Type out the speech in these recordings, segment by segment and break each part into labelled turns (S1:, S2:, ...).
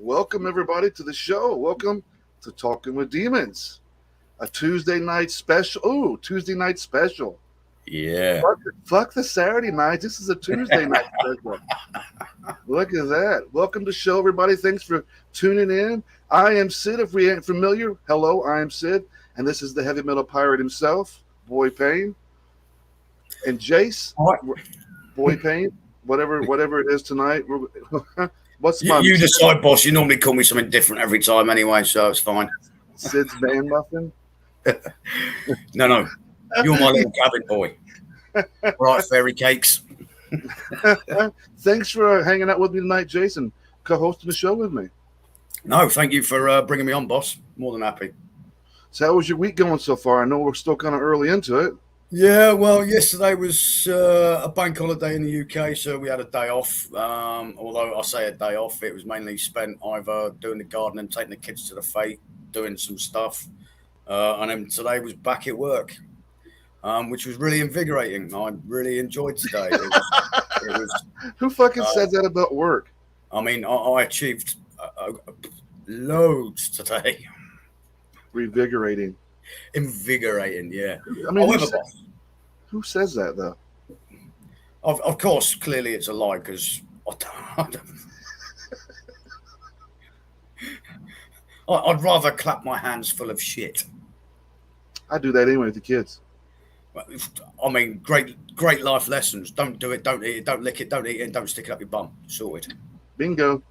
S1: Welcome everybody to the show. Welcome to Talking with Demons, a Tuesday night special. Oh, Tuesday night special.
S2: Yeah.
S1: Fuck the Saturday night. This is a Tuesday night special. Look at that. Welcome to the show, everybody. Thanks for tuning in. I am Sid. If we ain't familiar, hello, I am Sid, and this is the heavy metal pirate himself, Boy Payne, and Jace, Boy Payne, whatever it is tonight. What's my
S2: You decide, boss. You normally call me something different every time anyway, so it's fine.
S1: Sid's Van Muffin?
S2: No. You're my little cabin boy. Right, fairy cakes.
S1: Thanks for hanging out with me tonight, Jason, co-hosting the show with me.
S2: No, thank you for bringing me on, boss. More than happy.
S1: So how was your week going so far? I know we're still kind of early into it.
S2: Yeah, well, yesterday was a bank holiday in the UK, so we had a day off. Although I say a day off, it was mainly spent either doing the gardening, taking the kids to the fete, doing some stuff. And then today was back at work, which was really invigorating. I really enjoyed today. It was
S1: Who fucking says that about work?
S2: I mean, I achieved loads today. Invigorating, yeah.
S1: I mean, who says that, though?
S2: Of course, clearly it's a lie, because I'd rather clap my hands full of shit.
S1: I do that anyway with the kids.
S2: I mean, great life lessons. Don't do it, don't eat it, don't lick it, don't eat it, and don't stick it up your bum. Sorted.
S1: Bingo.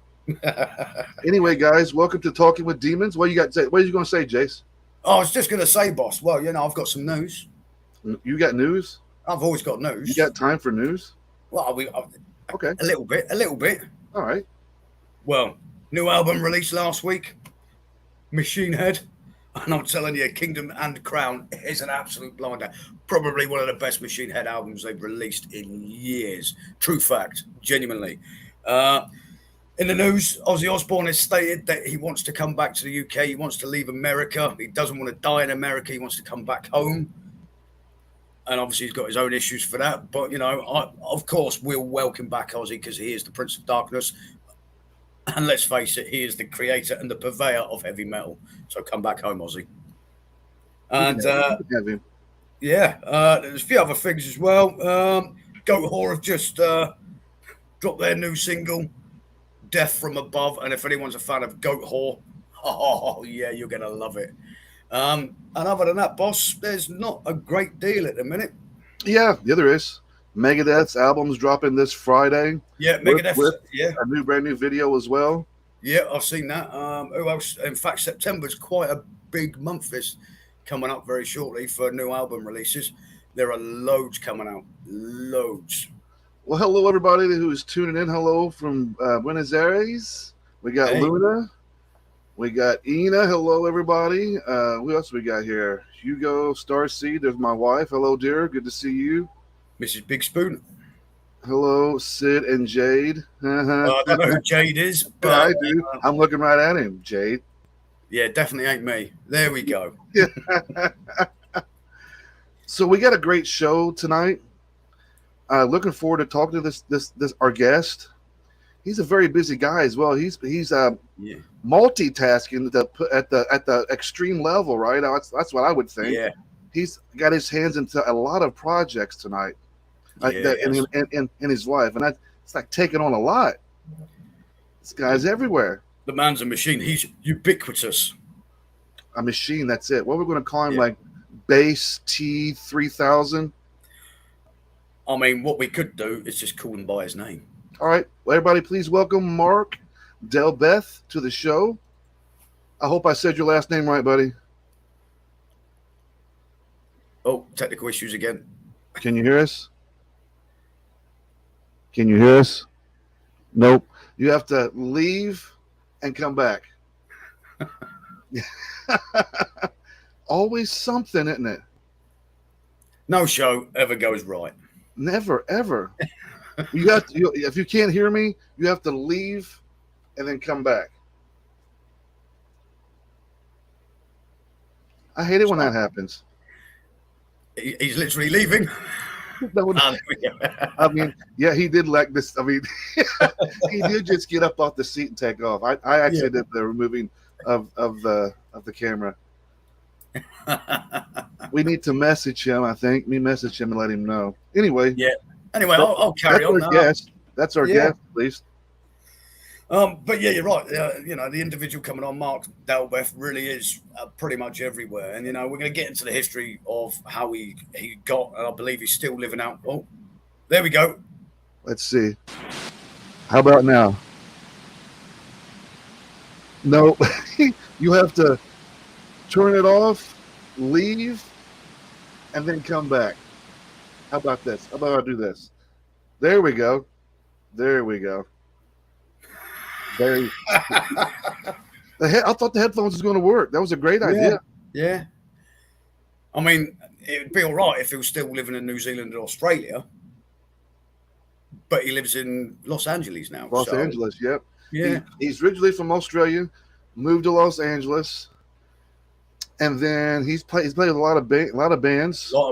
S1: Anyway, guys, welcome to Talking with Demons. What are you going to say, Jace?
S2: I was just going to say, boss, well, I've got some news.
S1: You got news?
S2: I've always got news.
S1: You got time for news?
S2: Well,
S1: okay.
S2: A little bit.
S1: All right.
S2: Well, new album released last week, Machine Head. And I'm telling you, Kingdom and Crown is an absolute blinder. Probably one of the best Machine Head albums they've released in years. True fact, genuinely. In the news, Ozzy Osbourne has stated that he wants to come back to the UK. He wants to leave America. He doesn't want to die in America. He wants to come back home. And obviously he's got his own issues for that. But, of course, we'll welcome back Ozzy because he is the Prince of Darkness. And let's face it, he is the creator and the purveyor of heavy metal. So come back home, Ozzy. And, there's a few other things as well. Goat Whore have just dropped their new single, Death from Above. And if anyone's a fan of Goat Whore, yeah, you're going to love it. And other than that, boss, there's not a great deal at the minute.
S1: Yeah, there is. Megadeth's album's dropping this Friday.
S2: Yeah, Megadeth.
S1: With a brand new video as well.
S2: Yeah, I've seen that. Who else? In fact, September's quite a big month. It's coming up very shortly for new album releases. There are loads coming out. Loads.
S1: Well, hello, everybody who's tuning in. Hello from Buenos Aires. We got Luna. We got Ina. Hello, everybody. Who else we got here? Hugo, Starseed. There's my wife. Hello, dear. Good to see you.
S2: Mrs. Big Spoon.
S1: Hello, Sid and Jade.
S2: I don't know who Jade is, but
S1: I do. I'm looking right at him, Jade.
S2: Yeah, definitely ain't me. There we go.
S1: So we got a great show tonight. Looking forward to talking to this our guest. He's a very busy guy as well. He's multitasking at the extreme level, right? That's what I would think.
S2: Yeah.
S1: He's got his hands into a lot of projects tonight in his life, and it's like taking on a lot. This guy's everywhere.
S2: The man's a machine. He's ubiquitous.
S1: A machine. That's it. What we're going to call him, like Bass T3000.
S2: I mean, what we could do is just call him by his name.
S1: All right. Well, everybody, please welcome Mark Dalbeth to the show. I hope I said your last name right, buddy.
S2: Oh, technical issues again.
S1: Can you hear us? Nope. You have to leave and come back. Always something, isn't it?
S2: No show ever goes right.
S1: Never, ever. If you can't hear me, you have to leave and then come back. I hate it when that happens.
S2: He's literally leaving.
S1: No, I mean, yeah, he did like this. I mean, he did just get up off the seat and take off. I actually did the removing of the camera. We need to message him. I think message him and let him know. Anyway,
S2: Anyway, I'll carry on now.
S1: That's our guest, at least.
S2: But yeah, you're right. The individual coming on, Mark Dalbeth, really is pretty much everywhere. And we're going to get into the history of how he got, and I believe he's still living out. Oh, there we go.
S1: Let's see. How about now? No, you have to turn it off, leave, and then come back. How about this? How about I do this? There we go. There we go. I thought the headphones was going to work. That was a great idea.
S2: Yeah. I mean, it would be all right if he was still living in New Zealand or Australia, but he lives in Los Angeles now.
S1: Los Angeles, yep.
S2: Yeah.
S1: He's originally from Australia, moved to Los Angeles, and then he's played with a lot of bands.
S2: A lot of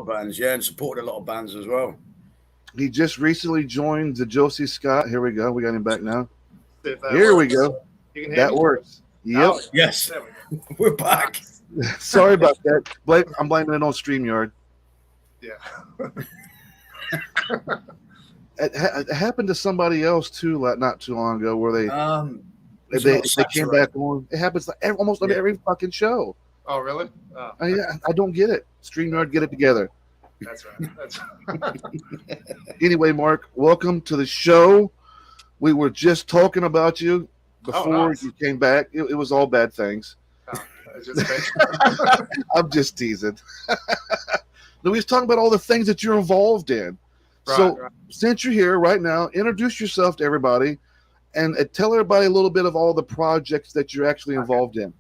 S2: bands, yeah, and supported a lot of bands as well.
S1: He just recently joined the Josey Scott. Here we go. We got him back now. Here we go. That works. Yep.
S2: Oh, yes. We're back.
S1: Sorry about that. I'm blaming it on StreamYard.
S3: Yeah.
S1: It happened to somebody else too, not too long ago, where they came back on. It happens almost on every fucking show.
S3: Oh, really?
S1: I don't get it. StreamYard, get it together.
S3: That's right.
S1: Anyway, Mark, welcome to the show. We were just talking about you before you came back. It was all bad things. I'm just teasing. We was talking about all the things that you're involved in. Right. Since you're here right now, introduce yourself to everybody and tell everybody a little bit of all the projects that you're actually involved in.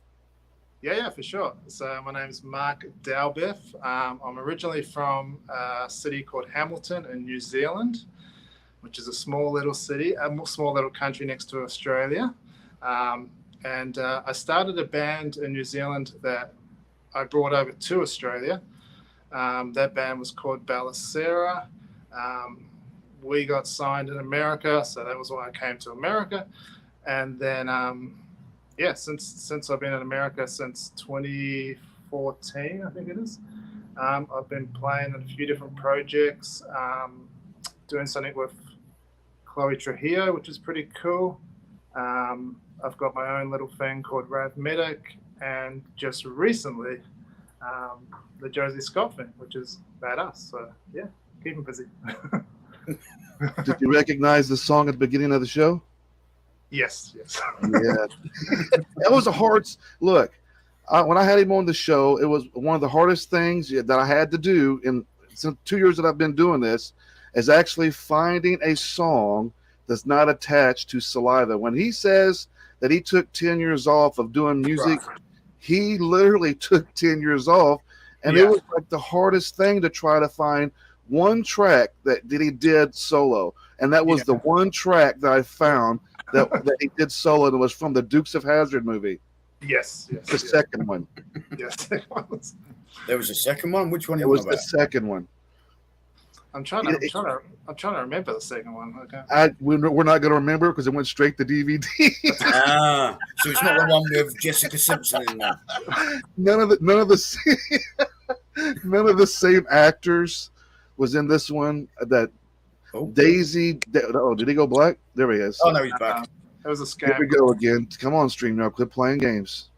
S3: Yeah, for sure. So my name is Mark Dalbeth. I'm originally from a city called Hamilton in New Zealand, which is a small little city, a small little country next to Australia. And I started a band in New Zealand that I brought over to Australia. That band was called Bellusira. We got signed in America, so that was why I came to America. And then, since I've been in America since 2014, I think it is, I've been playing in a few different projects, doing something with Chloe Trujillo, which is pretty cool. I've got my own little thing called Rav Medic, and just recently, the Josey Scott thing, which is badass. So yeah, keep him busy.
S1: Did you recognize the song at the beginning of the show?
S3: Yes.
S1: Yeah, that was a hard look. When I had him on the show, it was one of the hardest things that I had to do in since 2 years that I've been doing this, is actually finding a song that's not attached to saliva. When he says that he took 10 years off of doing music, he literally took 10 years off, and it was like the hardest thing to try to find one track that he did solo, and that was the one track that I found that he did solo, and it was from the Dukes of Hazzard movie.
S3: Yes.
S1: The second one.
S3: Yes.
S2: There was a second one. Which one?
S1: It was the second one.
S3: I'm trying to remember the second one. Okay.
S1: We're not going to remember because it went straight to DVD.
S2: So it's not the one with Jessica Simpson in there.
S1: None of the same actors was in this one. Daisy. Did he go black? There he is.
S2: Oh no, he's back.
S3: It was a scam.
S1: Here we go again. Come on, StreamYard, quit playing games.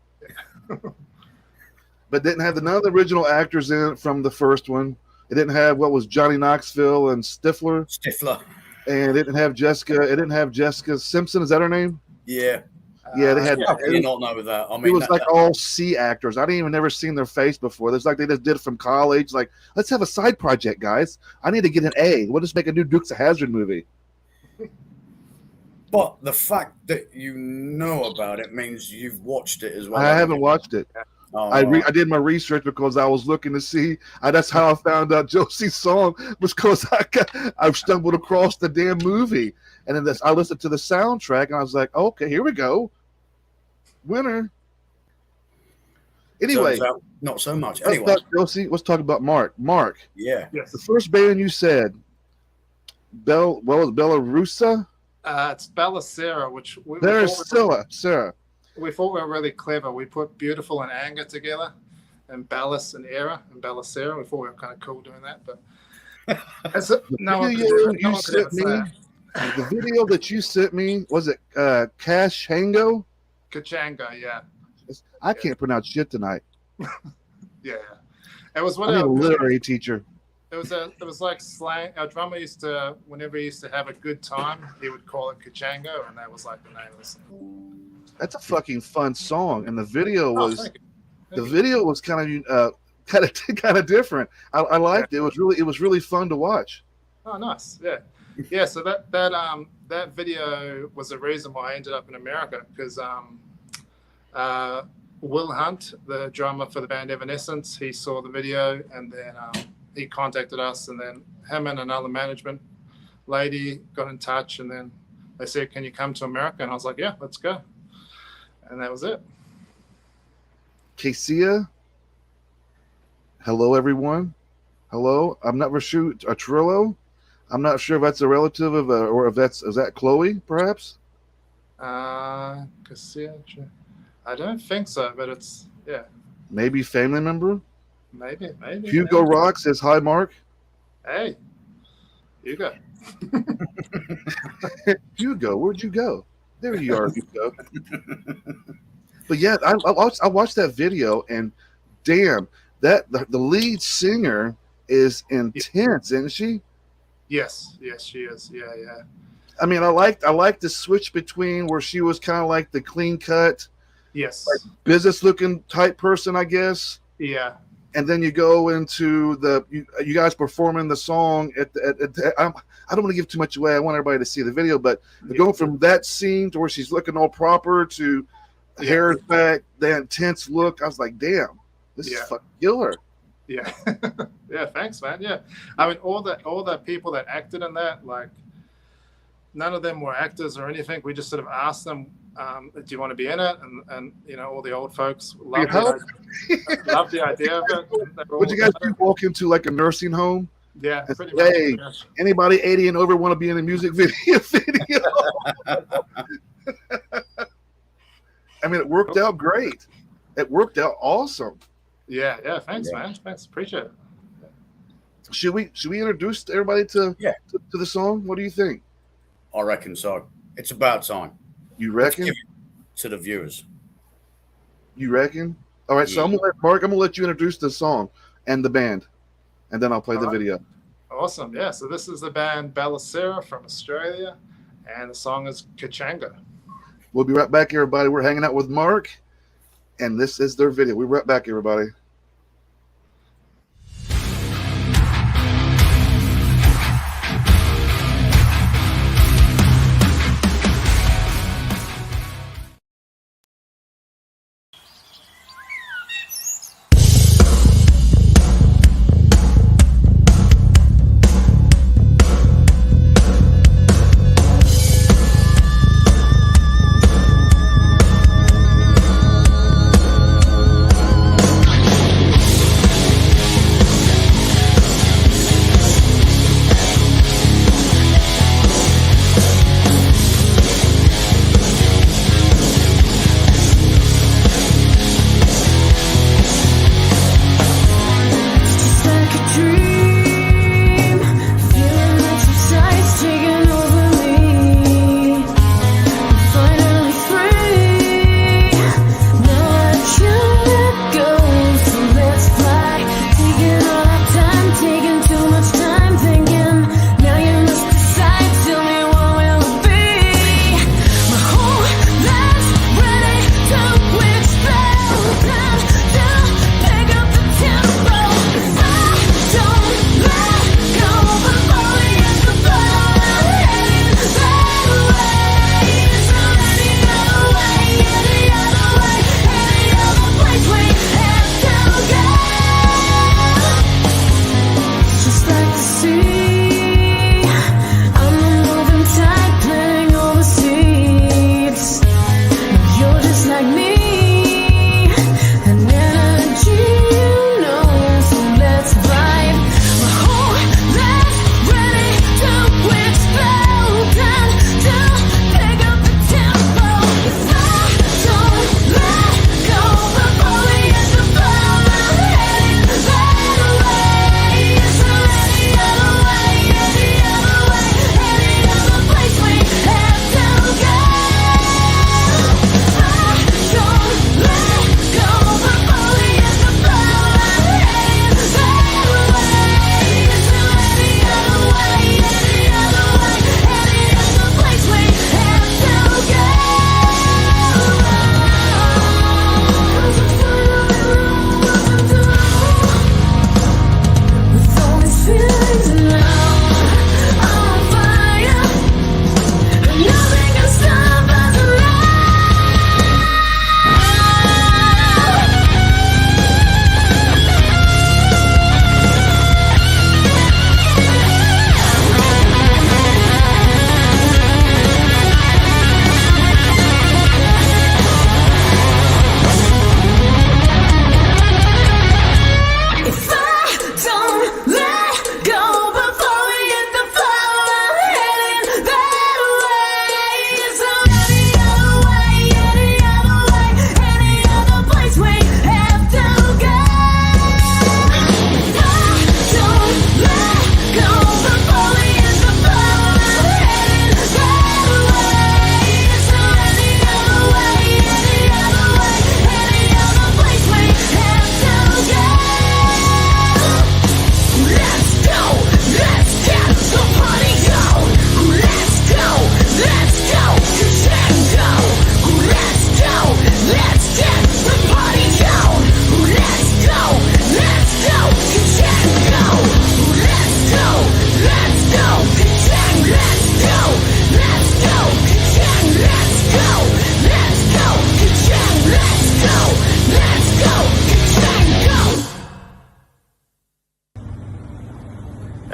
S1: But didn't have none of the original actors in it from the first one. It didn't have what was Johnny Knoxville and Stifler. And it didn't have Jessica. It didn't have Jessica Simpson. Is that her name?
S2: Yeah.
S1: Yeah, they had.
S2: How can you not know that? I mean,
S1: it was like all C actors. I didn't even never seen their face before. It's like they just did it from college. Like, let's have a side project, guys. I need to get an A. We'll just make a new Dukes of Hazzard movie.
S2: But the fact that you know about it means you've watched it as well.
S1: I haven't watched it.
S2: Oh.
S1: I did my research because I was looking to see. That's how I found out Josey's song was because I stumbled across the damn movie, and then I listened to the soundtrack, and I was like, okay, here we go, winner. Anyway,
S2: not so much. Anyway,
S1: Josey, let's talk about Mark. Mark,
S2: yeah,
S3: yes.
S1: The first band you said Bellusira.
S3: It's Bellusira, which
S1: There's Sarah.
S3: we thought we were really clever. We put beautiful and anger together, and Ballast and Era and Bellusira. We thought we were kind of cool doing that, but no one could ever say that.
S1: The video that you sent me, was it Cash Hango?
S3: Kachanga, yeah.
S1: I can't pronounce shit tonight.
S3: Yeah. It was
S1: I'm a literary teacher.
S3: It was like slang. Our drummer whenever he used to have a good time, he would call it Kachango, and that was like the name of the song.
S1: That's a fucking fun song, and the video was
S3: Thank
S1: the
S3: you.
S1: video was kind of different. I liked it. It was really fun to watch.
S3: Oh, nice. Yeah. So that video was the reason why I ended up in America, because Will Hunt, the drummer for the band Evanescence, he saw the video, and then he contacted us, and then him and another management lady got in touch, and then they said, "Can you come to America?" And I was like, "Yeah, let's go." And that was it.
S1: Casilla. Hello, everyone. Hello. I'm not sure. Trillo. I'm not sure if that's a relative of, or is that Chloe, perhaps?
S3: Casilla. I don't think so, but it's
S1: Maybe family member.
S3: maybe.
S1: Hugo Rock says hi, Mark.
S3: Hey, Hugo.
S1: Hugo, where'd you go? There you are, Hugo. But yeah, I watched that video, and damn, the lead singer is intense, isn't she?
S3: Yes, she is. Yeah.
S1: I mean, I like the switch between where she was kind of like the clean cut,
S3: Yes.
S1: business looking type person, I guess.
S3: Yeah.
S1: And then you go into you guys performing the song I don't want to give too much away. I want everybody to see the video, but going from that scene to where she's looking all proper to hair is back, that intense look, I was like, damn, this is fucking killer.
S3: Yeah. Yeah. Thanks, man. Yeah. I mean, all the people that acted in that, like, none of them were actors or anything. We just sort of asked them, do you want to be in it? And all the old folks loved the idea of it.
S1: Would you guys walk into like a nursing home?
S3: Yeah,
S1: pretty much. Hey, anybody 80 and over want to be in a music video? I mean, it worked out great. It worked out awesome.
S3: Yeah. Thanks, man. Thanks, appreciate it.
S1: Should we introduce everybody to the song? What do you think?
S2: I reckon so. It's about time.
S1: You reckon?
S2: To the viewers.
S1: You reckon? All right, so I'm gonna let you introduce the song and the band, and then I'll play the video.
S3: Awesome. Yeah. So this is the band Bellusira from Australia, and the song is Kachanga.
S1: We'll be right back, everybody. We're hanging out with Mark, and this is their video. We'll be right back, everybody.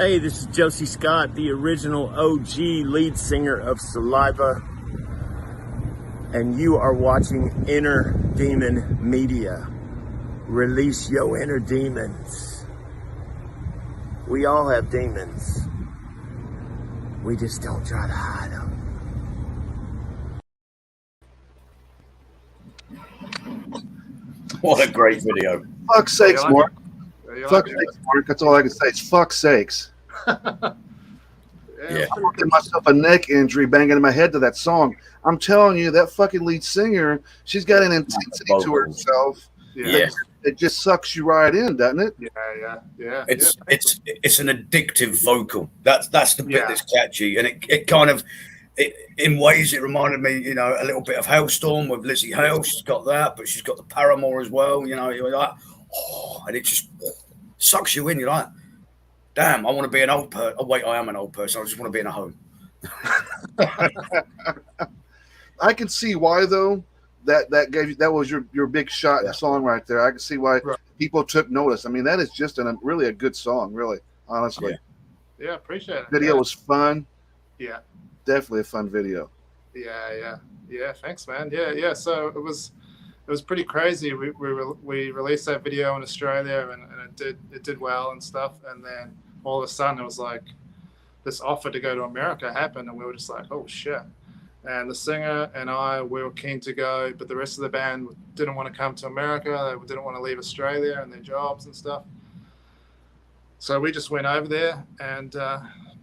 S4: Hey, this is Josey Scott, the original OG lead singer of Saliva, and you are watching Inner Demon Media. Release your inner demons. We all have demons. We just don't try to hide them.
S2: What a great video.
S1: Fuck's sakes,
S3: You like
S1: Mark.
S3: You
S1: Fuck's
S3: like
S1: sakes, Mark. That's all I can say. It's fuck's sakes.
S2: Yeah.
S1: I'm getting myself a neck injury banging in my head to that song. I'm telling you, that fucking lead singer, she's got an intensity to herself.
S2: Yeah.
S1: It just sucks you right in, doesn't it?
S3: Yeah.
S2: It's an addictive vocal. That's the bit
S3: Yeah.
S2: that's catchy, and it kind of in ways it reminded me, you know, a little bit of Hailstorm with Lizzie Hale. She's got that, but she's got the Paramore as well. You know, you're like, oh, and it just sucks you in. You're like, damn, I want to be an old person. Oh wait, I am an old person. I just want to be in a home.
S1: I can see why though. That was your big shot song right there. I can see why people took notice. I mean, that is just really a good song, really, honestly.
S3: Yeah, appreciate it.
S1: Video was fun.
S3: Yeah.
S1: Definitely a fun video.
S3: Yeah. Thanks, man. Yeah. So it was pretty crazy. We released that video in Australia, and it did well and stuff. And then all of a sudden, it was like this offer to go to America happened, and we were just like, oh shit. And the singer and we were keen to go, but the rest of the band didn't want to come to America. They didn't want to leave Australia and their jobs and stuff. So we just went over there and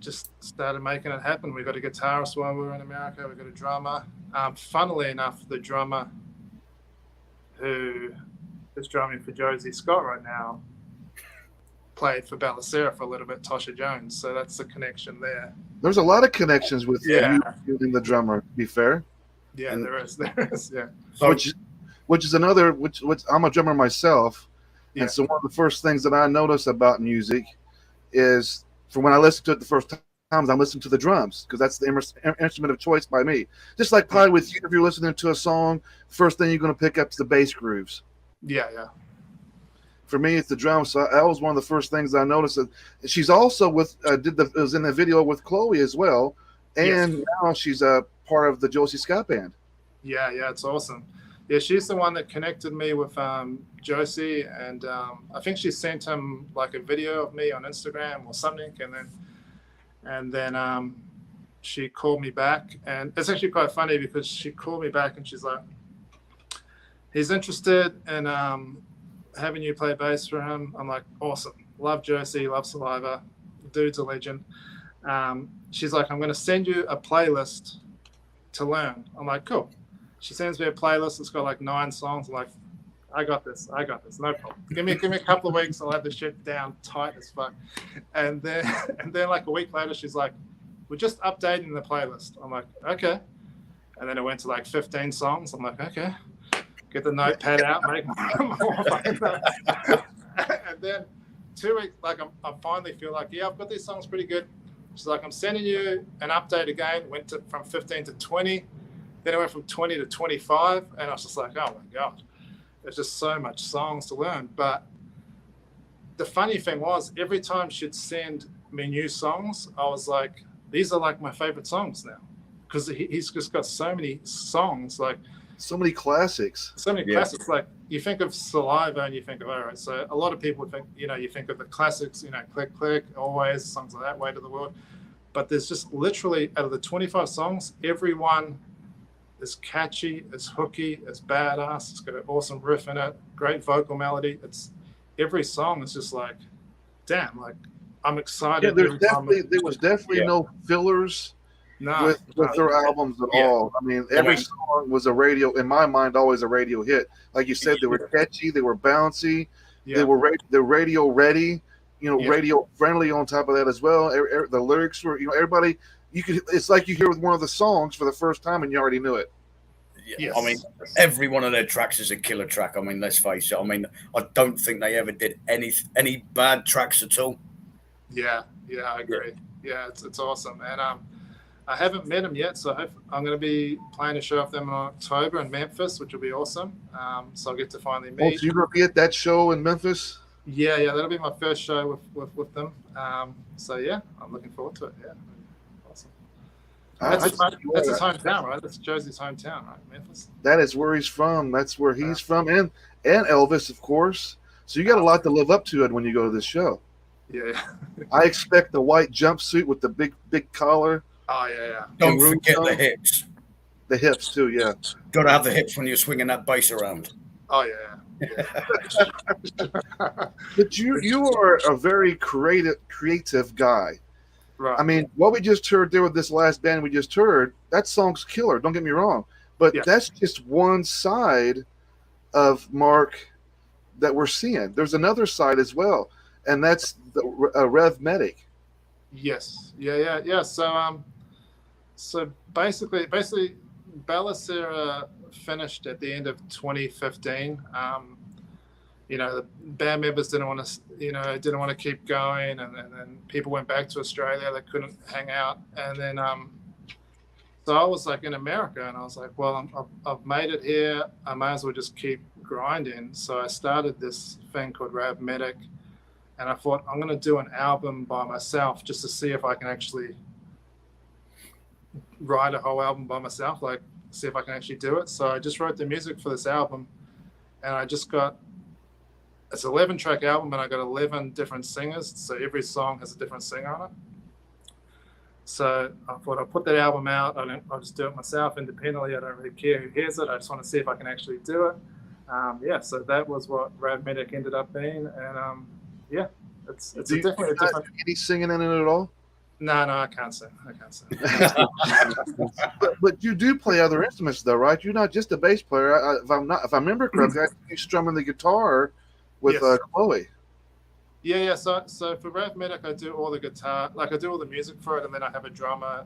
S3: just started making it happen. We got a guitarist while we were in America. We got a drummer. Funnily enough, the drummer who is drumming for Josey Scott right now played for Bellusira for a little bit, Tasha Jones. So that's the connection there.
S1: There's a lot of connections with you and the drummer, to be fair.
S3: Yeah,
S1: and
S3: there is, yeah.
S1: Which is another, which I'm a drummer myself.
S3: Yeah.
S1: And so one of the first things that I notice about music is, from when I listen to it the first times, I'm listening to the drums, because that's the instrument of choice by me. Just like probably with you, if you're listening to a song, first thing you're going to pick up is the bass grooves.
S3: Yeah.
S1: For me, it's the drums. So that was one of the first things I noticed. She's also was in the video with Chloe as well, and now she's a part of the Josey Scott band.
S3: Yeah, it's awesome. Yeah, she's the one that connected me with Josey, and I think she sent him like a video of me on Instagram or something, and then she called me back, and it's actually quite funny because she called me back and she's like, he's interested in having you play bass for him. I'm like, awesome. Love Josey, love Saliva. Dude's a legend. She's like, I'm going to send you a playlist to learn. I'm like, cool. She sends me a playlist. It's got like 9 songs. I'm like, I got this. No problem. Give me a couple of weeks. I'll have the shit down tight as fuck. And then like a week later, she's like, we're just updating the playlist. I'm like, okay. And then it went to like 15 songs. I'm like, okay. Get the notepad out, make more. And then 2 weeks, like I finally feel like, yeah, I've got these songs pretty good. She's like, I'm sending you an update again. Went from 15 to 20. Then it went from 20 to 25. And I was just like, oh my God, there's just so much songs to learn. But the funny thing was, every time she'd send me new songs, I was like, these are like my favorite songs now. Because he's just got so many songs, like,
S1: so many classics.
S3: Classics. Like, you think of Saliva and you think of, all right, so a lot of people think, you think of the classics, Click Click, Always, songs like that, Way to the World. But there's just literally, out of the 25 songs, every one is catchy, is hooky, is badass, it's got an awesome riff in it, great vocal melody. Every song is just like, damn, like, I'm excited.
S1: Yeah, there was definitely no fillers. With their albums at all. I mean, every song was a radio, in my mind, always a radio hit. Like you said, they were catchy, they were bouncy, they're radio ready, radio friendly on top of that as well. The lyrics were, everybody, it's like you hear with one of the songs for the first time and you already knew it.
S2: Yes. I mean, every one of their tracks is a killer track. I mean, let's face it. I mean, I don't think they ever did any bad tracks at all.
S3: Yeah, I agree. Yeah, it's awesome. And I haven't met him yet, so I'm going to be playing a show with them in October in Memphis, which will be awesome. So I'll get to finally meet.
S1: So you're going to be at that show in Memphis?
S3: Yeah, that'll be my first show with them. So yeah, I'm looking forward to it. Yeah, awesome. That's his hometown, right? That's Josey's hometown, right? Memphis.
S1: That is where he's from. That's where he's from, and Elvis, of course. So you got a lot to live up to it when you go to this show.
S3: Yeah.
S1: I expect the white jumpsuit with the big collar.
S3: Oh yeah.
S2: Don't forget the hips.
S1: The hips too, yeah.
S2: Got to have the hips when you're swinging that bass around.
S3: Oh yeah.
S1: But you are a very creative guy.
S3: Right.
S1: I mean, what we just heard there with this last band we just heard, that song's killer. Don't get me wrong, but that's just one side of Mark that we're seeing. There's another side as well, and that's the Rav Medic.
S3: Yes. Yeah. So basically, Bellusira finished at the end of 2015. The band members didn't want to keep going, and then people went back to Australia. They couldn't hang out, and then so I was like in America, and I was like, well, I've made it here. I might as well just keep grinding. So I started this thing called Rav Medic, and I thought I'm going to do an album by myself just to see if I can actually write a whole album by myself, like see if I can actually do it. So I just wrote the music for this album, and I just got. It's an 11-track album, and I got 11 different singers. So every song has a different singer on it. So I thought I'll put that album out. I'll just do it myself independently. I don't really care who hears it. I just want to see if I can actually do it. So that was what Rav Medic ended up being. And it's definitely a different.
S1: Any singing in it at all?
S3: No, I can't sing.
S1: but you do play other instruments, though, right? You're not just a bass player. If I remember correctly, you're strumming the guitar with Chloe.
S3: Yeah. So for Rav Medic, I do all the guitar, like I do all the music for it, and then I have a drummer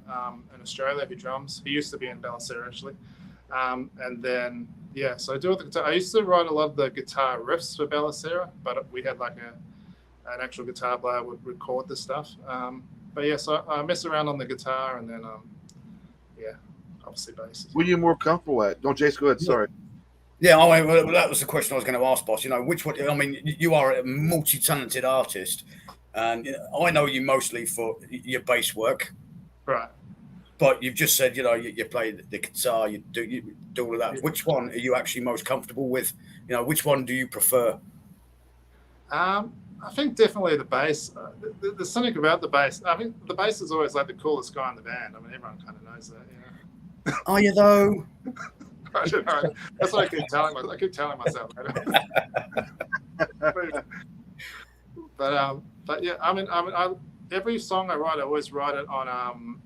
S3: in Australia who drums. He used to be in Bellusira actually, and then so I do all the guitar. I used to write a lot of the guitar riffs for Bellusira, but we had like an actual guitar player would record the stuff. So I mess around on the guitar, and then obviously bass.
S1: What are you more comfortable at? Don't Jace, go ahead. Sorry.
S2: Yeah, that was the question I was going to ask, boss. Which one? I mean, you are a multi-talented artist, and I know you mostly for your bass work,
S3: right?
S2: But you've just said you play the guitar, you do all of that. Which one are you actually most comfortable with? Which one do you prefer?
S3: I think definitely the bass. There's something about the bass. I think the bass is always like the coolest guy in the band. I mean, everyone kind of knows that.
S2: Are you though?
S3: I don't know. That's what I keep telling myself. But yeah, I mean, every song I write, I always write it on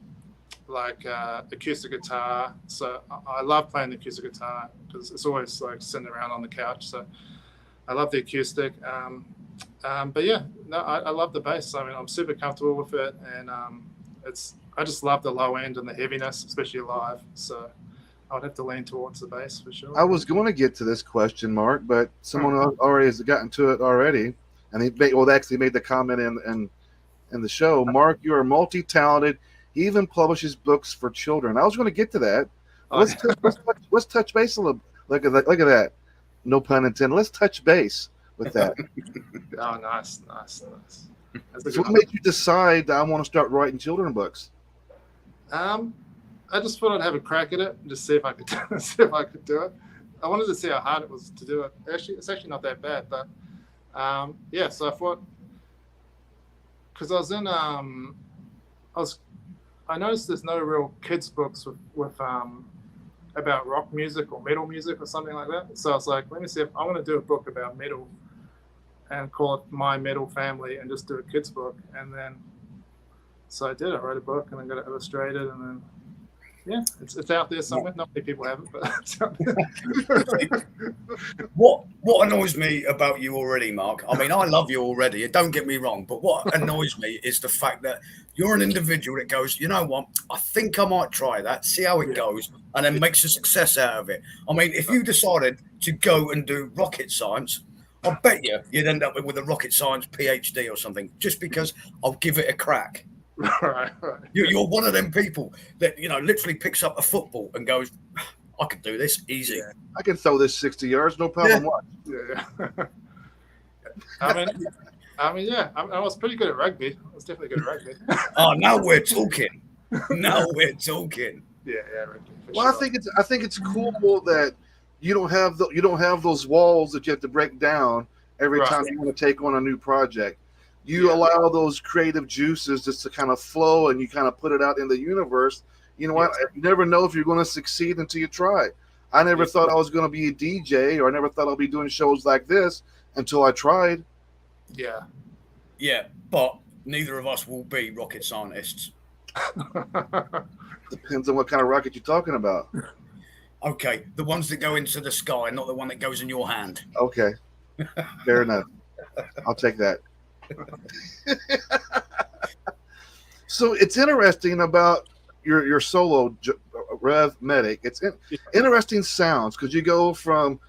S3: acoustic guitar. So I love playing the acoustic guitar because it's always like sitting around on the couch. So I love the acoustic. But yeah, no, I love the bass. I mean, I'm super comfortable with it, and I just love the low end and the heaviness, especially live. So I would have to lean towards the bass for sure.
S1: I was going to get to this question, Mark, but someone already has gotten to it already, and they actually made the comment in the show. Mark, you are multi-talented. He even publishes books for children. I was going to get to that. Let's touch base a little. Look at that. No pun intended. Let's touch base with that.
S3: Oh, nice.
S1: So what made you decide I want to start writing children's books?
S3: I just thought I'd have a crack at it and just see if I could do it. I wanted to see how hard it was to do it. Actually, it's actually not that bad, but so I thought, because I noticed there's no real kids books with about rock music or metal music or something like that. So I was like, let me see if I want to do a book about metal and call it My Metal Family and just do a kids book. And then so I did. I wrote a book and then got it illustrated, and then it's out there somewhere. Not many people have it, but it's out there.
S2: What annoys me about you already, Mark? I mean, I love you already. Don't get me wrong, but what annoys me is the fact that you're an individual that goes, you know what? I think I might try that, see how it goes, and then makes a success out of it. I mean, if you decided to go and do rocket science, I bet you'd end up with a rocket science PhD or something, just because I'll give it a crack.
S3: Right.
S2: You're one of them people that literally picks up a football and goes, I could do this easy.
S1: I can throw this 60 yards, no problem.
S3: Yeah. I mean, yeah, I was pretty good at rugby. I was definitely good at rugby.
S2: Oh, now we're talking. Now we're talking.
S3: Yeah, rugby.
S1: Well,
S3: Sure.
S1: I think it's cool that you don't have those walls that you have to break down every
S3: Right.
S1: time you want to take on a new project. You
S3: Yeah.
S1: allow those creative juices just to kind of flow, and you kind of put it out in the universe. You know what?
S3: Yeah.
S1: You never know if you're going to succeed until you try. I never
S3: Yeah.
S1: thought I was going to be a DJ, or I never thought I'd be doing shows like this until I tried.
S3: Yeah.
S2: Yeah, but neither of us will be rocket scientists.
S1: Depends on what kind of rocket you're talking about.
S2: Okay, the ones that go into the sky, not the one that goes in your hand.
S1: Okay, fair enough. I'll take that. So it's interesting about your solo, Rav Medic. It's interesting sounds because you go from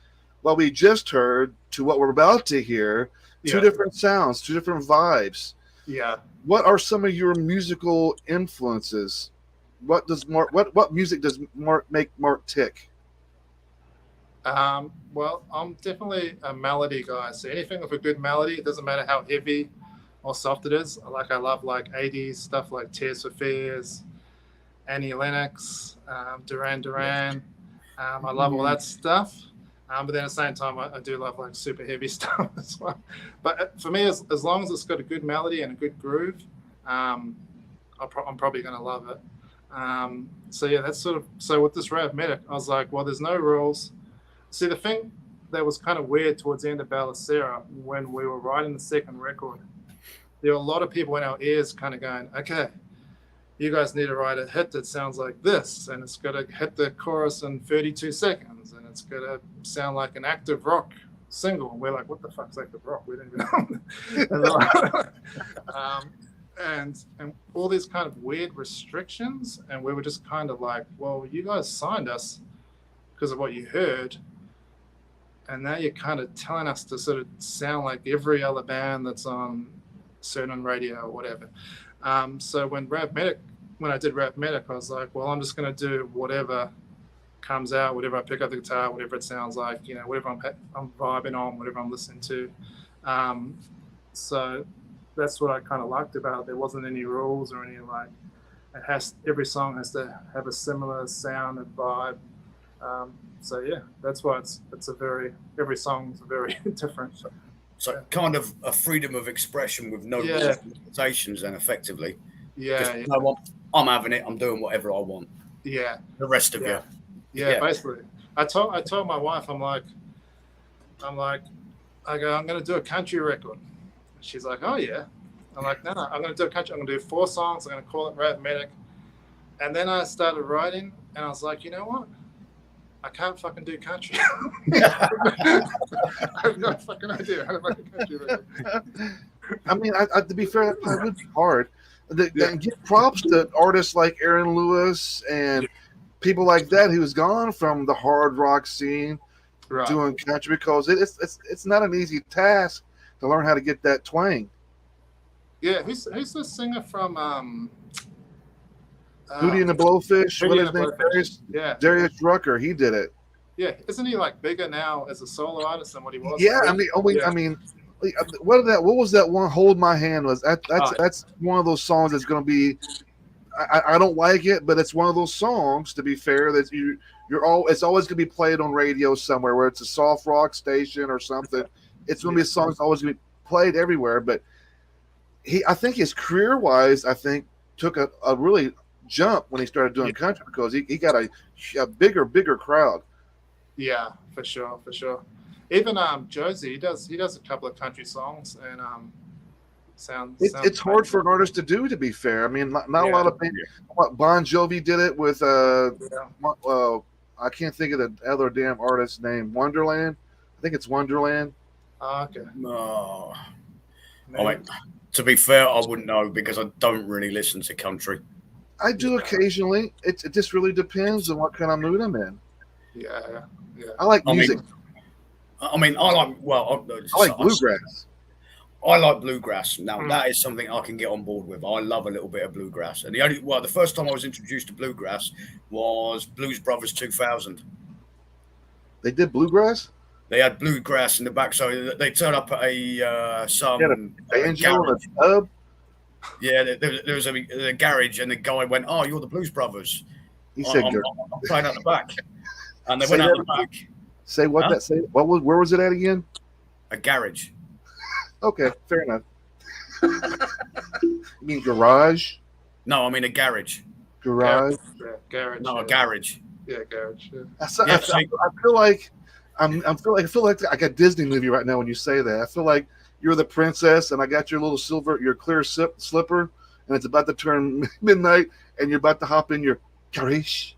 S1: what we just heard to what we're about to hear. Two different sounds, two different vibes.
S3: Yeah.
S1: What are some of your musical influences? What music does make Mark tick?
S3: Well, I'm definitely a melody guy. So anything with a good melody, it doesn't matter how heavy or soft it is. I love 80s stuff like Tears for Fears, Annie Lennox, Duran Duran. I love all that stuff. But then at the same time, I do love super heavy stuff as well. But for me, as long as it's got a good melody and a good groove, I'm probably going to love it. So yeah, that's so with this Rav Medic, I was like, well, there's no rules. See, the thing that was kind of weird towards the end of Bellusira, when we were writing the second record, there were a lot of people in our ears kind of going, okay, you guys need to write a hit that sounds like this, and it's got to hit the chorus in 32 seconds, and it's got to sound like an active rock single. And we're like, what the fuck's active rock? We didn't even know. And all these kind of weird restrictions, and we were just kind of like, well, you guys signed us because of what you heard, and now you're kind of telling us to sort of sound like every other band that's on certain radio or whatever. So when I did Rav Medic, I was like, well, I'm just going to do whatever comes out, whatever I pick up the guitar, whatever it sounds like, whatever I'm vibing on, whatever I'm listening to. So that's what I kind of liked about it. There wasn't any rules or any every song has to have a similar sound and vibe. So yeah, that's why every song's very different.
S2: So kind of a freedom of expression with no limitations, then effectively.
S3: Yeah.
S2: I'm having it. I'm doing whatever I want.
S3: Yeah.
S2: The rest of you.
S3: Yeah, basically. I told my wife, I'm like, I'm going to do a country record. She's like, oh yeah. I'm like, no, I'm going to do a country. I'm going to do 4 songs. I'm going to call it Rav Medic. And then I started writing, and I was like, you know what? I can't fucking do country. I have no fucking idea how to make a country record.
S1: I mean, to be fair, that would be hard. And give props to artists like Aaron Lewis and people like that who's gone from the hard rock scene doing country, because it's not an easy task to learn how to get that twang.
S3: Yeah, who's the singer from
S1: Hootie and the Blowfish? What is his name? Darius Rucker. He did it.
S3: Yeah, isn't he bigger now as a solo artist than what he was?
S1: Yeah, I mean, what was that one? Hold My Hand was that's one of those songs that's going to be. I don't like it, but it's one of those songs. To be fair, that it's always going to be played on radio somewhere, where it's a soft rock station or something. It's going to be a song that's always going to be played everywhere. But I think his career wise, took a really jump when he started doing country, because he got a bigger crowd.
S3: Yeah, for sure. Even Josey, he does a couple of country songs, and
S1: it's hard for an artist to do. To be fair, I mean, not a lot of bands. Bon Jovi did it with I can't think of the other damn artist's name. Wonderland, I think it's Wonderland.
S3: Okay.
S2: No. I mean, to be fair, I wouldn't know, because I don't really listen to country.
S1: I do occasionally. It just really depends on what kind of mood I'm in.
S3: Yeah.
S1: I like music.
S2: I like
S1: bluegrass.
S2: I like bluegrass. Now, that is something I can get on board with. I love a little bit of bluegrass. And the first time I was introduced to bluegrass was Blues Brothers 2000.
S1: They did bluegrass?
S2: They had bluegrass in the back, so they turned up at a some
S1: banjo
S2: garage.
S1: and a tub.
S2: Yeah, there was a garage, and the guy went, "Oh, you're the Blues Brothers."
S1: He said,
S2: I'm playing at the back, and they
S1: Say
S2: went out
S1: that
S2: the back.
S1: Say what
S2: Huh?
S1: that say? Where was it at again?
S2: A garage.
S1: Okay, fair enough. You mean garage?
S2: No, I mean a garage.
S1: Garage.
S3: Yeah, garage.
S2: No,
S3: yeah.
S2: a garage.
S3: Yeah, garage. Yeah.
S2: Yeah,
S1: I feel like I got a Disney movie right now when you say that. I feel like you're the princess, and I got your clear slipper, and it's about to turn midnight, and you're about to hop in your carriage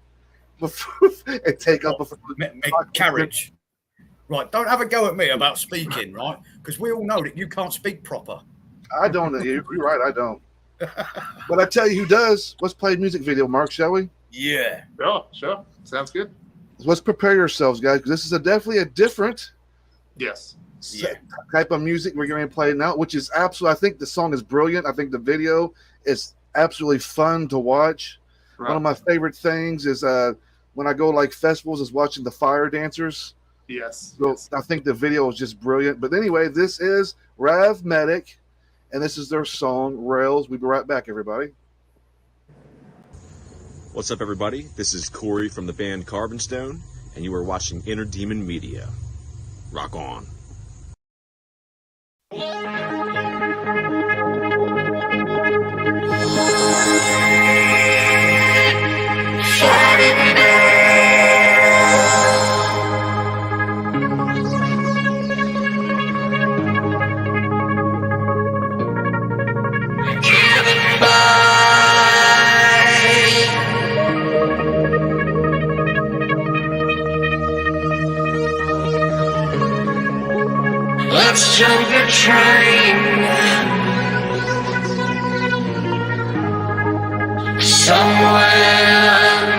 S1: and take up
S2: a carriage. Right, don't have a go at me about speaking, right? Because we all know that you can't speak proper.
S1: I don't. You're right. I don't. But I tell you who does. Let's play a music video, Mark, shall we?
S2: Yeah.
S3: Sure. Sounds good.
S1: Let's prepare yourselves, guys, because this is definitely a different
S3: Yes.
S1: type of music we're going to play now, which is absolutely. I think the song is brilliant. I think the video is absolutely fun to watch.
S3: Right.
S1: One of my favorite things is when I go like festivals is watching the fire dancers.
S3: Yes.
S1: So
S3: yes.
S1: I think the video is just brilliant. But anyway, this is Rav Medic, and this is their song Rails. We'll be right back, everybody.
S5: What's up, everybody? This is Corey from the band Carbon Stone, and you are watching Inner Demon Media. Rock on.
S6: Let's jump the train somewhere.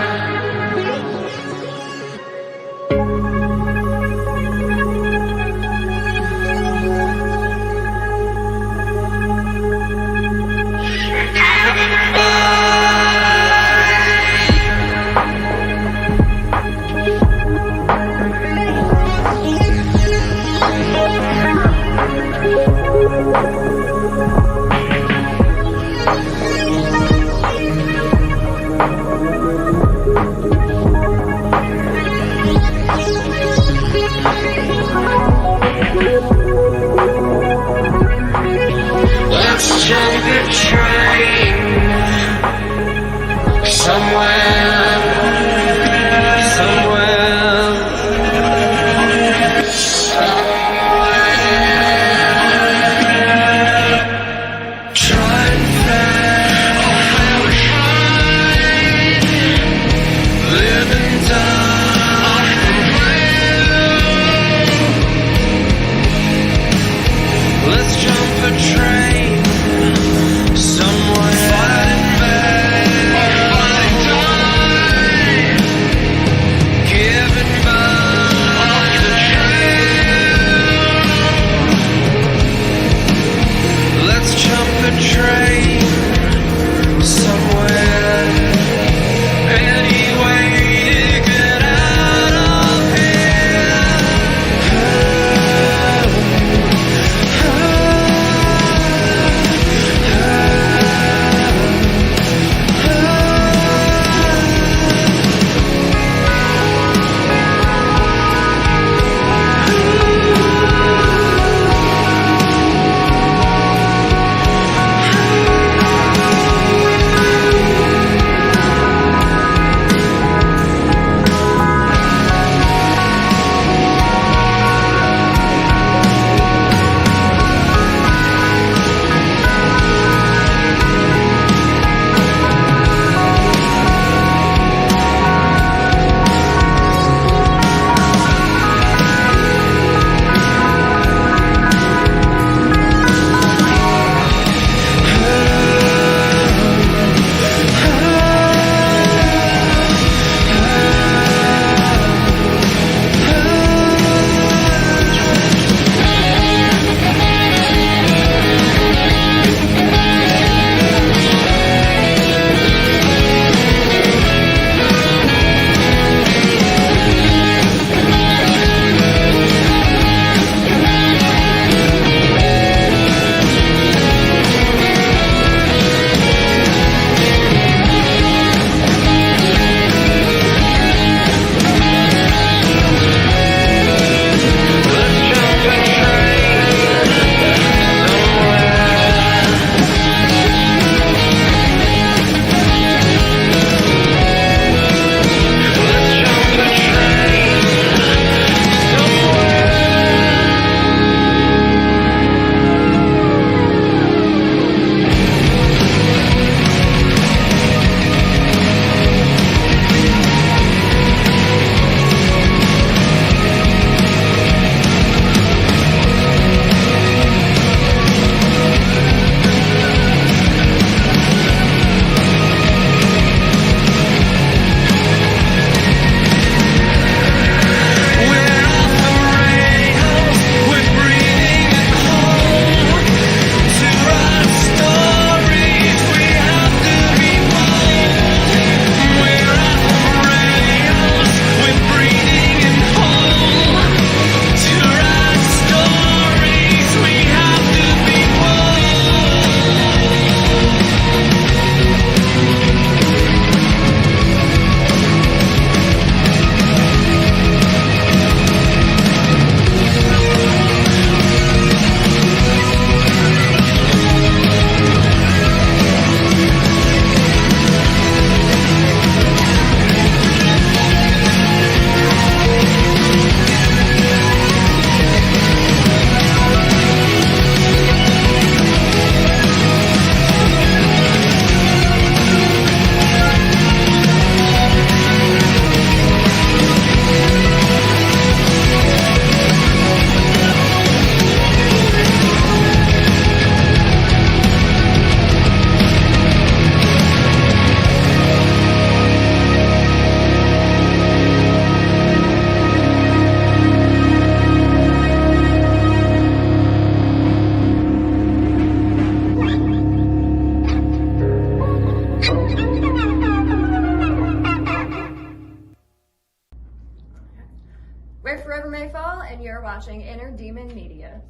S7: Where Forever May Fall, and you're watching Inner Demon Media.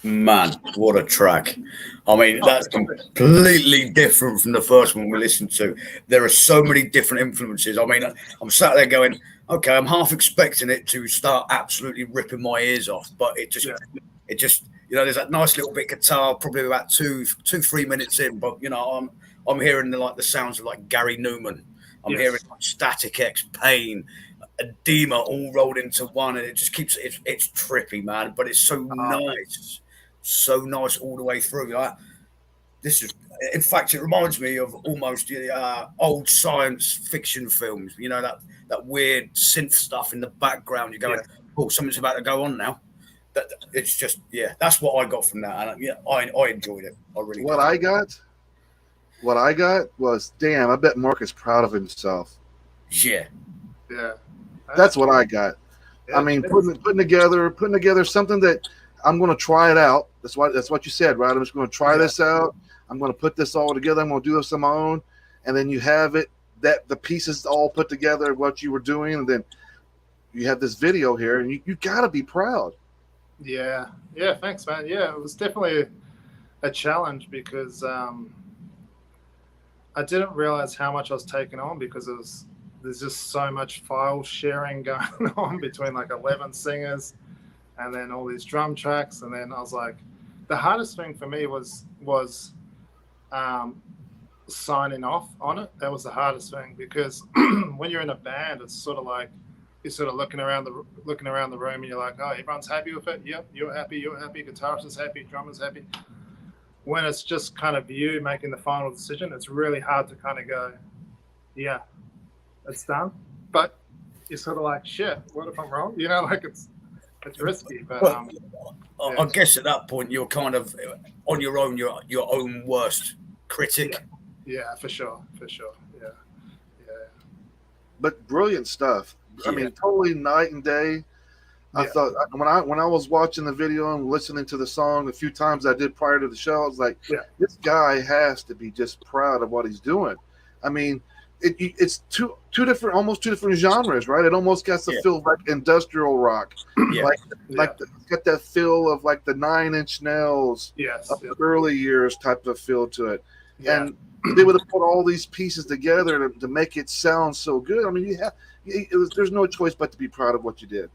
S2: Man, what a track. I mean, that's completely different from the first one we listened to. There are so many different influences. I mean, I'm sat there going, okay, I'm half expecting it to start absolutely ripping my ears off, but it just, there's that nice little bit of guitar, probably about 3 minutes in, but I'm hearing the sounds of like Gary Newman. I'm hearing like Static X, Pain, Edema all rolled into one, and it just keeps it's trippy, man. But it's so nice all the way through. Like this is, in fact, it reminds me of almost old science fiction films. That weird synth stuff in the background. You're going, oh, something's about to go on now. It's just, that's what I got from that, and I enjoyed it. I really.
S1: What I got was, damn, I bet Mark is proud of himself.
S2: Yeah.
S1: That's what I got. I mean, putting together something that I'm going to try it out. That's what you said, right? I'm just going to try this out. I'm going to put this all together. I'm going to do this on my own, and then you have it that the pieces all put together what you were doing, and then you have this video here, and you got to be proud.
S3: Yeah. Thanks, man. Yeah, it was definitely a challenge because I didn't realize how much I was taking on because there's just so much file sharing going on between like 11 singers and then all these drum tracks. And then I was like, the hardest thing for me was signing off on it. That was the hardest thing because when you're in a band, it's sort of like you're sort of looking around the room and you're like, oh, everyone's happy with it. Yep, you're happy, guitarist is happy, drummer's happy. When it's just kind of you making the final decision, it's really hard to kind of go, yeah, it's done. But you're sort of like, shit, what if I'm wrong? Like it's risky. But
S2: I guess at that point you're kind of on your own, your own worst critic.
S3: Yeah, for sure. Yeah.
S1: But brilliant stuff. I mean, totally night and day. I thought when I was watching the video and listening to the song a few times I did prior to the show, I was like, this guy has to be just proud of what he's doing. I mean, it's almost two different genres, right? It almost got the feel like industrial rock, like got that feel of like the Nine Inch Nails, of the early years type of feel to it, and they would have put all these pieces together to make it sound so good. I mean, there's no choice but to be proud of what you did.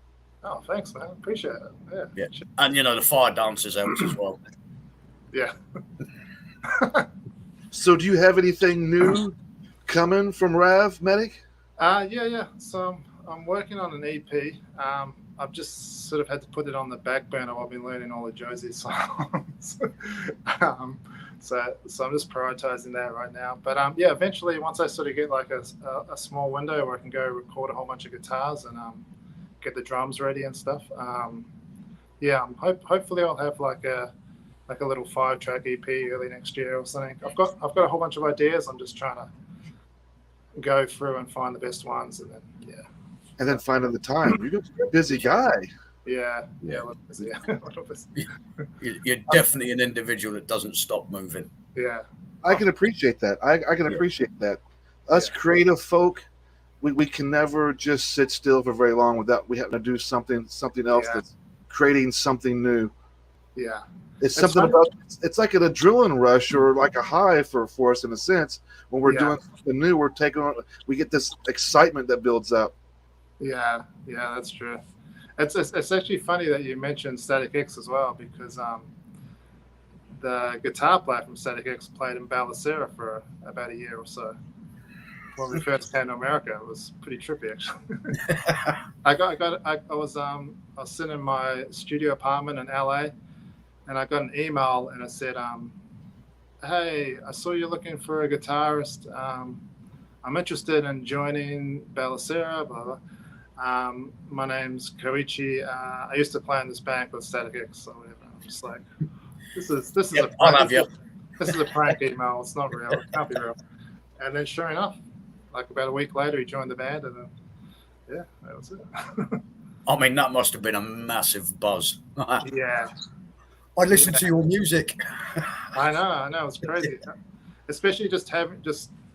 S3: Oh, thanks, man. Appreciate it. Yeah.
S2: And the fire dancers helps as well.
S3: Yeah.
S1: So, do you have anything new coming from Rav Medic?
S3: Yeah. So I'm working on an EP. I've just sort of had to put it on the back burner while I've been learning all the Josey songs. So I'm just prioritizing that right now. But eventually, once I sort of get like a small window where I can go record a whole bunch of guitars and get the drums ready and stuff. Hopefully I'll have like a little 5-track EP early next year or something. I've got a whole bunch of ideas. I'm just trying to go through and find the best ones, and then
S1: finding the time. You're a busy guy.
S3: Yeah.
S2: You're definitely an individual that doesn't stop moving.
S3: Yeah,
S1: I can appreciate that. I can appreciate that. Us creative folk, we can never just sit still for very long without we having to do something else that's creating something new.
S3: Yeah.
S1: It's something about it's like an adrenaline rush or like a high for us in a sense. When we're doing something new, we get this excitement that builds up.
S3: Yeah, that's true. It's actually funny that you mentioned Static X as well, because the guitar player from Static X played in Bellusira for about a year or so. When we first came to America, it was pretty trippy actually. I was sitting in my studio apartment in LA, and I got an email and it said, "Hey, I saw you're looking for a guitarist. I'm interested in joining Bellusira, blah blah. My name's Koichi. I used to play in this band called Static X or whatever." I'm just like, this is a prank. This is a prank email. It's not real. It can't be real. And then sure enough, like about a week later, he joined the band, and then that was it.
S2: I mean, that must have been a massive buzz.
S3: Yeah.
S2: I listened to your music.
S3: I know. It's crazy. Especially just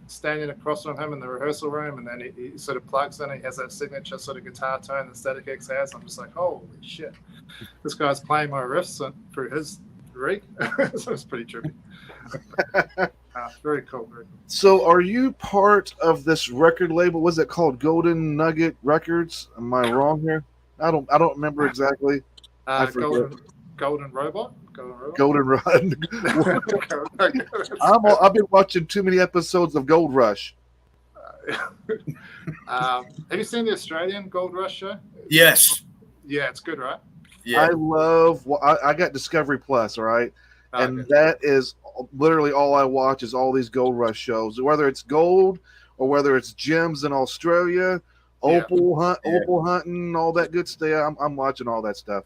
S3: standing across from him in the rehearsal room, and then he sort of plugs in. He has that signature sort of guitar tone that Static X has. I'm just like, holy shit, this guy's playing my riffs through his rig. So it's pretty trippy. Very cool. Very cool.
S1: So, are you part of this record label? Was it called Golden Nugget Records? Am I wrong here? I don't remember exactly. I forget.
S3: Golden Robot.
S1: Golden Run. I've been watching too many episodes of Gold Rush.
S3: Have you seen the Australian Gold Rush show?
S2: Yes.
S3: Yeah, it's good, right?
S2: Yeah.
S1: I love. I got Discovery Plus, all right, and
S3: Okay.
S1: that is literally all I watch is all these Gold Rush shows, whether it's gold or whether it's gems in Australia, opal hunting, all that good stuff. I'm watching all that stuff.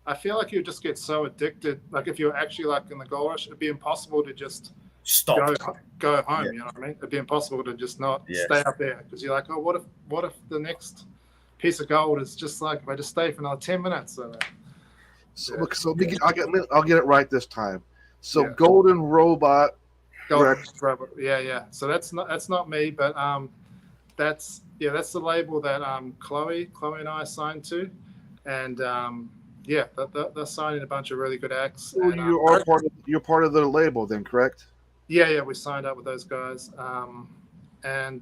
S3: I feel like you just get so addicted. Like if you're actually like in the Gold Rush, it'd be impossible to just
S2: Stop.
S3: go home.
S2: Yeah.
S3: You know what I mean? It'd be impossible to just not
S2: Yes.
S3: stay up there because you're like, oh, what if the next piece of gold is just like if I just stay for another 10 minutes?
S1: I'll get it right this time. So
S3: Yeah.
S1: Golden Robot.
S3: Golden Robot. Yeah. So that's not me, but that's the label that Chloe and I signed to, and they're signing a bunch of really good acts.
S1: So
S3: And,
S1: you're part of the label then, correct?
S3: Yeah, we signed up with those guys, they're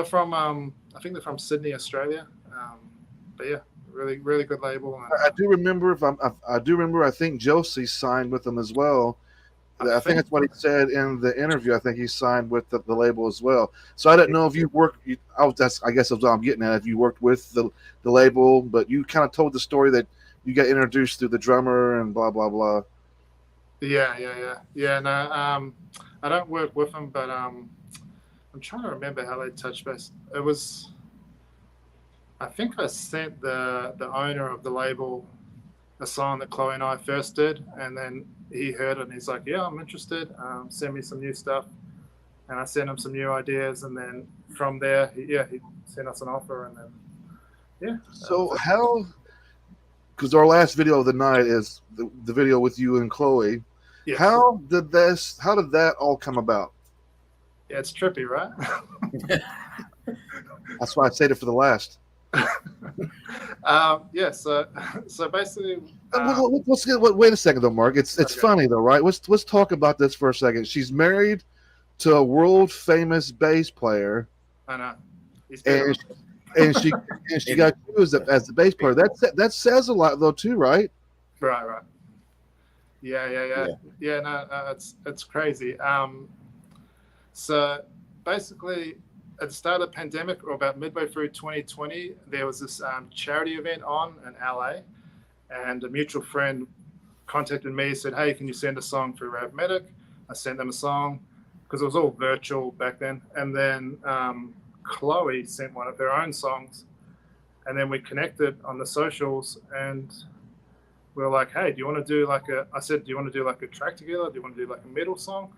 S3: from I think they're from Sydney, Australia, but yeah, really really good label.
S1: I do remember I think Josey signed with them as well. I think that's what he said in the interview. I think he signed with the label as well. So I didn't know if you worked. I guess that's what I'm getting at. If you worked with the label, but you kind of told the story that you got introduced through the drummer and blah blah blah.
S3: Yeah. No, I don't work with them, but I'm trying to remember how they touched base. It was, I think I sent the owner of the label a song that Chloe and I first did, and then he heard it and he's like, yeah, I'm interested. Send me some new stuff, and I sent him some new ideas, and then from there, he sent us an offer, and then
S1: So how? Because our last video of the night is the video with you and Chloe.
S3: Yes.
S1: How did that all come about?
S3: Yeah, it's trippy, right?
S1: That's why I saved it for the last.
S3: So basically,
S1: Wait a second though, Mark. It's
S3: Okay.
S1: funny though, right? Let's talk about this for a second. She's married to a world famous bass player,
S3: I know. He's
S1: and she got you as the bass player. That says a lot though too, right?
S3: Right. Yeah. No, it's crazy. So basically, at the start of the pandemic, or about midway through 2020, there was this charity event on in LA, and a mutual friend contacted me, said, "Hey, can you send a song for Rav Medic?" I sent them a song because it was all virtual back then, and then Chloe sent one of her own songs, and then we connected on the socials, and we were like, "Hey, do you want to do I said, do you want to do like a track together? Do you want to do like a metal song?"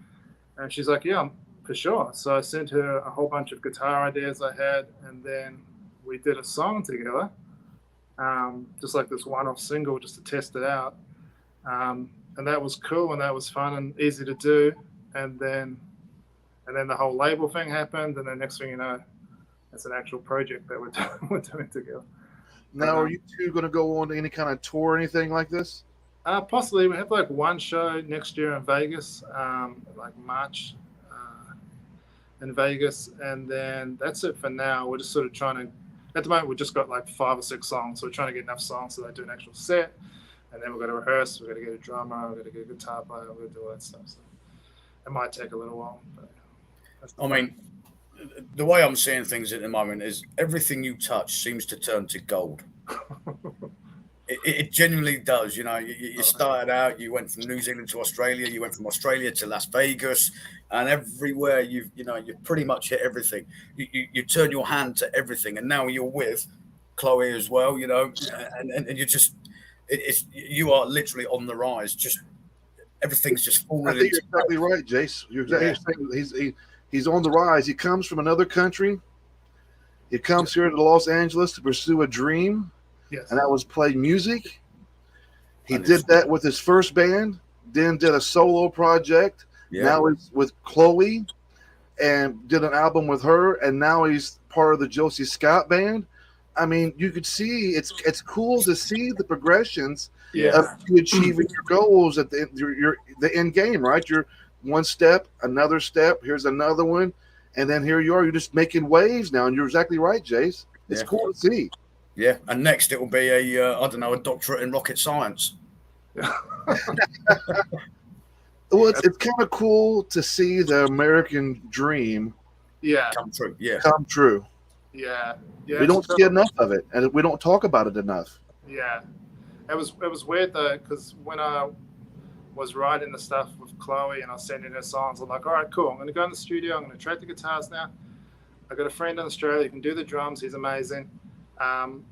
S3: And she's like, "Yeah, for sure." So I sent her a whole bunch of guitar ideas I had, and then we did a song together, just like this one-off single, just to test it out. And that was cool, and that was fun and easy to do. And then the whole label thing happened, and then next thing you know, it's an actual project that we're doing together.
S1: Now, are you two going to go on any kind of tour or anything like this?
S3: Possibly. We have like one show next year in Vegas, like March in Vegas, and then that's it for now. We're just sort of trying to, at the moment, we've just got like 5 or 6 songs, so we're trying to get enough songs so they do an actual set, and then we've got to rehearse, we've got to get a drummer, we've got to get a guitar player, we've got to do all that stuff. So it might take a little while. But
S2: I mean, the way I'm seeing things at the moment is everything you touch seems to turn to gold. It genuinely does. You know, you started out, you went from New Zealand to Australia, you went from Australia to Las Vegas, and everywhere you've pretty much hit everything. You turn your hand to everything, and now you're with Chloe as well. You know, and you just you are literally on the rise. Just everything's just falling.
S1: I think you're exactly right, Jace. You're exactly he's on the rise. He comes from another country. He comes here to Los Angeles to pursue a dream.
S3: yes,
S1: And that was play music. He did that with his first band, then did a solo project.
S2: Yeah.
S1: Now he's with Chloe, and did an album with her, and now he's part of the Josey Scott band. I mean, you could see it's cool to see the progressions of you achieving your goals at the end game, right? You're one step, another step, here's another one, and then here you are. You're just making waves now, and you're exactly right, Jace. It's cool to see.
S2: Yeah, and next it will be a doctorate in rocket science.
S1: Well, it's kind of cool to see the American dream
S2: come true. Yeah,
S1: come true.
S3: Yeah.
S1: We don't see enough of it, and we don't talk about it enough.
S3: Yeah, it was weird though, because when I was writing the stuff with Chloe and I was sending her songs, I'm like, all right, cool. I'm going to go in the studio. I'm going to track the guitars now. I got a friend in Australia who can do the drums. He's amazing. And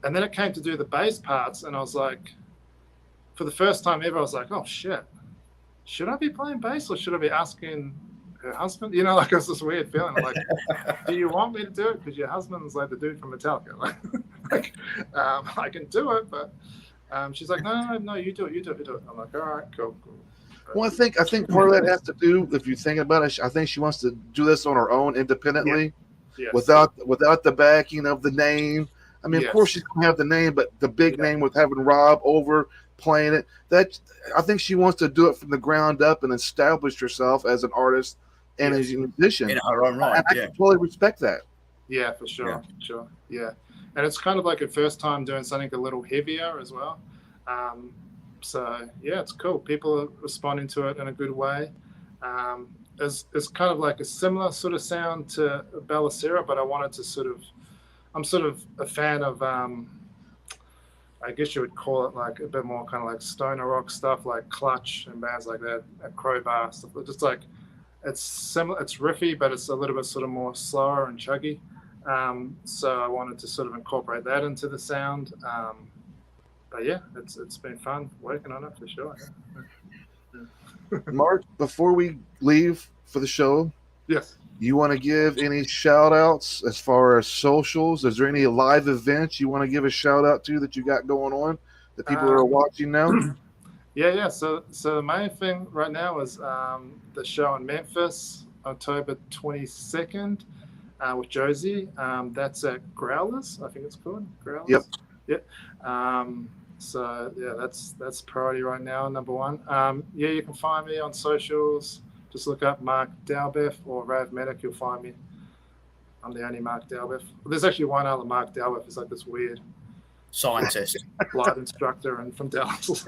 S3: then it came to do the bass parts, and I was like, for the first time ever, I was like, oh shit, should I be playing bass or should I be asking her husband? You know, like it was this weird feeling. I'm like, do you want me to do it? Because your husband's like the dude from Metallica. I can do it, but she's like, no, you do it. I'm like, all right, cool.
S1: Well, I think part of that has to do, if you think about it, I think she wants to do this on her own independently, without the backing of the name. I mean, of course she's gonna have the name, but the big name with having Rob over playing it, that I think she wants to do it from the ground up and establish herself as an artist and as a musician
S2: in her own right.
S1: I can totally respect that.
S3: Yeah, for sure. Yeah, and it's kind of like her first time doing something a little heavier as well. So yeah, it's cool. People are responding to it in a good way. It's kind of like a similar sort of sound to Bellusira, but I wanted to I'm sort of a fan of, I guess you would call it like a bit more kind of like stoner rock stuff, like Clutch and bands like that, Crowbar stuff. Just like it's similar, it's riffy, but it's a little bit sort of more slower and chuggy. So I wanted to sort of incorporate that into the sound. But yeah, it's been fun working on it for sure.
S1: Mark, before we leave for the show,
S3: yes,
S1: you want to give any shout outs as far as socials? Is there any live events you want to give a shout out to that you got going on that people are watching now?
S3: Yeah. So the main thing right now is the show in Memphis, October 22nd, with Josey. That's at Growlers, I think it's called Growlers. Yep. So yeah, that's priority right now, number one. Yeah, you can find me on socials. Just look up Mark Dalbeth or Rav Medic. You'll find me. I'm the only Mark Dalbeth. There's actually one other Mark Dalbeth. It's like this weird
S2: scientist,
S3: flight instructor, and from Dallas.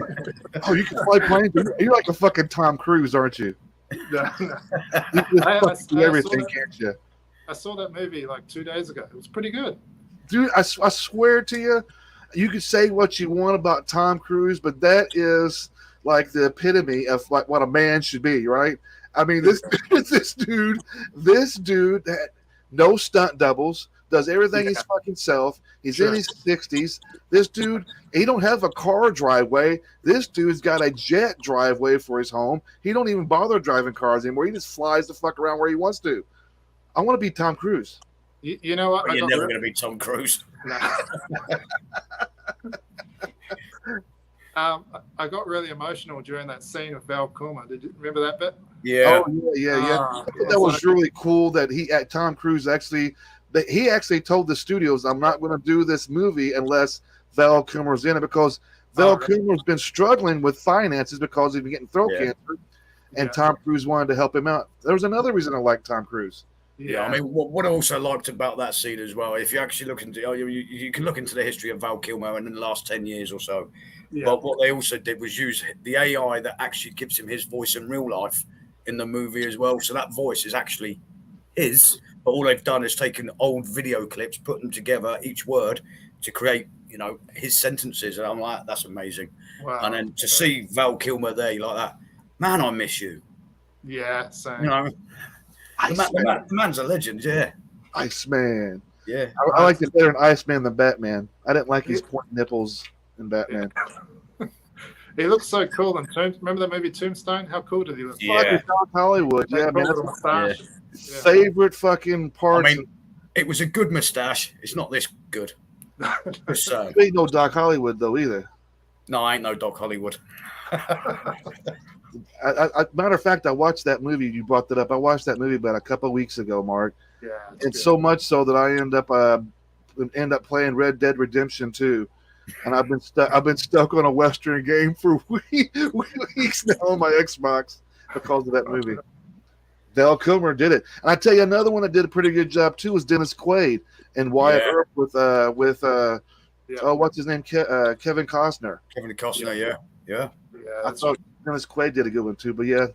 S1: Oh, you can fly planes. You're like a fucking Tom Cruise, aren't you?
S3: No.
S1: You just do everything, can't you?
S3: I saw that movie like 2 days ago. It was pretty good.
S1: Dude, I swear to you, you could say what you want about Tom Cruise, but that is like the epitome of like what a man should be, right? I mean, this dude had no stunt doubles, does everything his fucking self. He's in his 60s. This dude, he don't have a car driveway. This dude's got a jet driveway for his home. He don't even bother driving cars anymore. He just flies the fuck around where he wants to. I want to be Tom Cruise.
S3: You know what?
S2: You're never going to be Tom Cruise.
S3: No. I got really emotional during that scene with Val Kilmer. Did you remember that bit?
S2: Yeah.
S1: Oh, yeah. That was really cool that Tom Cruise actually told the studios, I'm not going to do this movie unless Val Kilmer's in it, because Val Kilmer's been struggling with finances because he's been getting throat cancer, and Tom Cruise wanted to help him out. There was another reason I like Tom Cruise.
S2: Yeah, I mean, what I also liked about that scene as well, if you actually look into, you can look into the history of Val Kilmer in the last 10 years or so. Yeah. But what they also did was use the AI that actually gives him his voice in real life in the movie as well. So that voice is actually his, but all they've done is taken old video clips, put them together, each word, to create, his sentences. And I'm like, that's amazing. Wow. And then to see Val Kilmer there like that, man, I miss you.
S3: Yeah, same.
S2: The man's a legend, yeah.
S1: Iceman.
S2: Yeah.
S1: I liked it better in Iceman than Batman. I didn't like his point nipples in Batman.
S3: He looks so cool in Tombstone. Remember that movie Tombstone? How cool did he look?
S1: Yeah. Hollywood. Yeah, man.
S3: That's
S1: favorite fucking parts.
S2: I mean, it was a good mustache. It's not this good.
S1: Ain't no Doc Hollywood, though, either.
S2: No, I ain't no Doc Hollywood.
S1: Matter of fact, I watched that movie. You brought that up. I watched that movie about a couple of weeks ago, Mark.
S3: Yeah,
S1: And
S3: good.
S1: so much so that I end up playing Red Dead Redemption 2. And I've been stuck on a Western game for weeks now on my Xbox because of that movie. Val Kilmer did it. And I tell you, another one that did a pretty good job too was Dennis Quaid and Wyatt Earp with what's his name, Kevin Costner.
S2: Kevin Costner, yeah.
S1: I thought Dennis Quaid did a good one too. But yeah.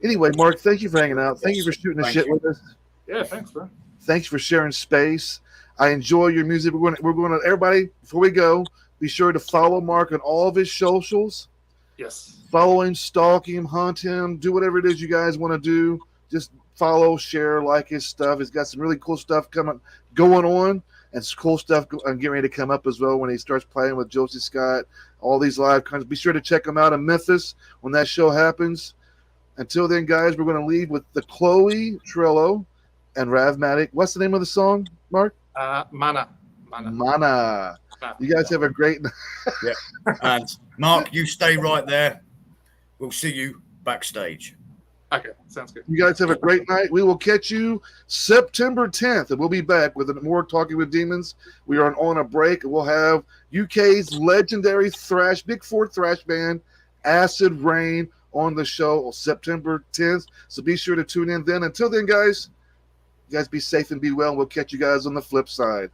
S1: Anyway, Mark, thank you for hanging out. Thank you for shooting the shit with us.
S3: Yeah, thanks, bro.
S1: Thanks for sharing space. I enjoy your music. We're going to everybody, before we go, be sure to follow Mark on all of his socials.
S3: Yes.
S1: Follow him, stalk him, hunt him, do whatever it is you guys want to do. Just follow, share, like his stuff. He's got some really cool stuff going on, and some cool stuff getting ready to come up as well when he starts playing with Josey Scott, all these live concerts. Be sure to check him out in Memphis when that show happens. Until then, guys, we're going to leave with the Chloe Trujillo and Rav Medic. What's the name of the song, Mark?
S3: Mana.
S1: You guys have a great night.
S2: Yeah. And Mark, you stay right there. We'll see you backstage.
S3: Okay, sounds good.
S1: You guys have a great night. We will catch you September 10th, and we'll be back with more Talking with Demons. We are on a break, and we'll have UK's legendary Big Four thrash band, Acid Rain, on the show on September 10th. So be sure to tune in then. Until then, guys, you guys be safe and be well. We'll catch you guys on the flip side.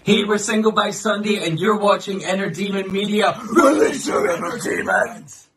S8: Hey, we're Single by Sunday, and you're watching Inner Demon Media. Release your inner demons!